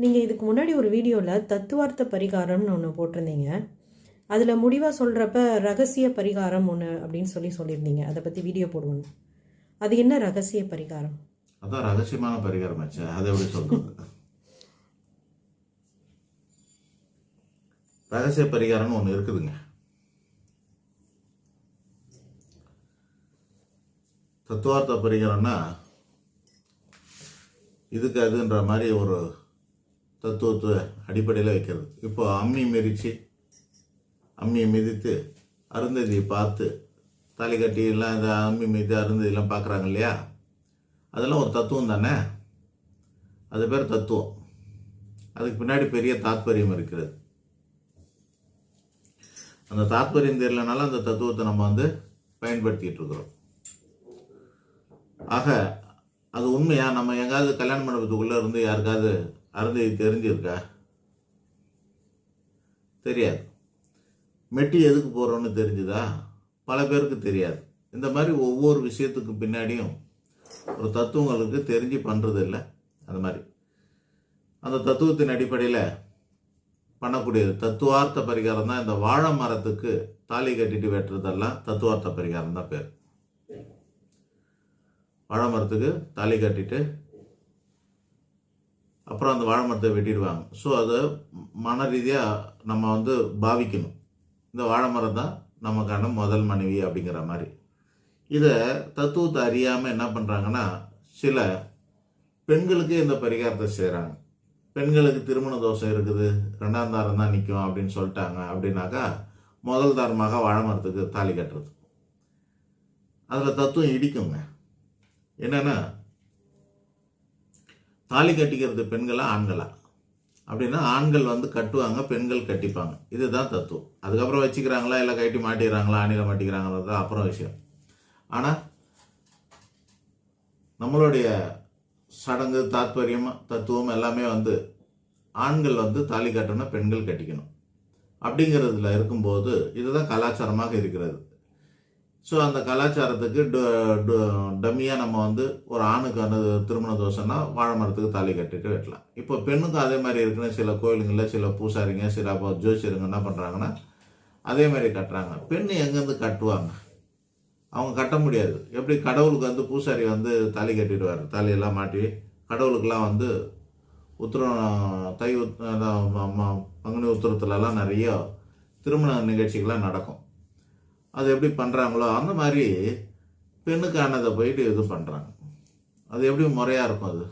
நீங்கள் இதுக்கு முன்னாடி ஒரு வீடியோவில் தத்துவார்த்த பரிகாரம்னு ஒன்று போட்டிருந்தீங்க. அதில் முடிவாக சொல்கிறப்ப ரகசிய பரிகாரம் ஒன்று அப்படின்னு சொல்லியிருந்தீங்க. அதை பற்றி வீடியோ போடுவோம். அது என்ன ரகசிய பரிகாரம்? அதான் ரகசியமான பரிகாரம் ஆச்சு. அதை எப்படி சொல்றது? ரகசிய பரிகாரம்னு ஒன்று இருக்குதுங்க. தத்துவார்த்த பரிகாரம்னா இதுக்கு அதுன்ற மாதிரி ஒரு தத்துவத்தை அடிப்படையில் வைக்கிறது. இப்போ அம்மியை மிதித்து அருந்ததியை பார்த்து தாலி கட்டி எல்லாம் இந்த அம்மி மிதி அருந்ததியெல்லாம் பார்க்குறாங்க இல்லையா, அதெல்லாம் ஒரு தத்துவம் தானே. அது பேர் தத்துவம். அதுக்கு பின்னாடி பெரிய தாத்பரியம் இருக்கிறது. அந்த தாத்பரியம் தெரியலனால அந்த தத்துவத்தை நம்ம பயன்படுத்திட்டு இருக்கிறோம். ஆக அது உண்மையா? நம்ம எங்காவது கல்யாண மண்டபத்துக்குள்ளே இருந்து யாருக்காவது அருந்ததி தெரிஞ்சிருக்கா? தெரியாது. மெட்டி எதுக்கு போகிறோன்னு தெரிஞ்சுதா? பல பேருக்கு தெரியாது. இந்த மாதிரி ஒவ்வொரு விஷயத்துக்கு பின்னாடியும் ஒரு தத்துவங்களுக்கு தெரிஞ்சு பண்ணுறது இல்லை. அந்த மாதிரி அந்த தத்துவத்தின் அடிப்படையில் பண்ணக்கூடியது தத்துவார்த்த பரிகாரம் தான். இந்த வாழை மரத்துக்கு தாலி கட்டிட்டு வெட்டுறதெல்லாம் தத்துவார்த்த பரிகாரம் தான் பேர். வாழை மரத்துக்கு தாலி கட்டிட்டு அப்புறம் அந்த வாழை மரத்தை வெட்டிடுவாங்க. ஸோ அதை மன ரீதியாக நம்ம பாவிக்கணும். இந்த வாழை மரம் தான் நமக்கான முதல் மனைவி அப்படிங்கிற மாதிரி. இதை தத்துவத்தை அறியாமல் என்ன பண்ணுறாங்கன்னா, சில பெண்களுக்கு இந்த பரிகாரத்தை செய்கிறாங்க. பெண்களுக்கு திருமண தோஷம் இருக்குது, 2ஆம் தாரம் தான் நிற்கும் அப்படின்னு சொல்லிட்டாங்க. அப்படின்னாக்கா முதல் தாரமாக வாழை மரத்துக்கு தாலி கட்டுறது. அதில் தத்துவம் இடிக்குங்க. என்னன்னா, தாலி கட்டிக்கிறது பெண்களா ஆண்களா அப்படின்னா, ஆண்கள் கட்டுவாங்க, பெண்கள் கட்டிப்பாங்க. இதுதான் தத்துவம். அதுக்கப்புறம் வச்சுக்கிறாங்களா இல்லை கட்டி மாட்டிக்கிறாங்களா ஆணில மாட்டிக்கிறாங்களா அப்புறம் விஷயம். ஆனால் நம்மளுடைய சடங்கு தாத்பரியம் தத்துவம் எல்லாமே ஆண்கள் தாலி கட்டணும், பெண்கள் கட்டிக்கணும் அப்படிங்கிறதுல இருக்கும்போது இதுதான் கலாச்சாரமாக இருக்கிறது. ஸோ அந்த கலாச்சாரத்துக்கு டம்மியாக நம்ம ஒரு ஆணுக்கு திருமண தோஷம்னா வாழை மரத்துக்கு தாலி கட்டிட்டு வெட்டலாம். இப்போ பெண்ணுக்கும் அதே மாதிரி இருக்குன்னு சில கோயிலுங்களில் சில பூசாரிங்க சில ஜோசியருங்க என்ன பண்ணுறாங்கன்னா அதே மாதிரி கட்டுறாங்க. பெண் எங்கேருந்து கட்டுவாங்க? அவங்க கட்ட முடியாது. எப்படி கடவுளுக்கு பூசாரி தாலி கட்டிடுவார், தாலியெல்லாம் மாட்டி கடவுளுக்கெல்லாம் உத்திரம் தை பங்குனி உத்திரத்துலலாம் நிறைய திருமண நிகழ்ச்சிகள்லாம் நடக்கும். அது எப்படி பண்ணுறாங்களோ அந்த மாதிரி பெண்ணுக்கானதை போயிட்டு இது பண்ணுறாங்க. அது எப்படி முறையாக இருக்கும்? அது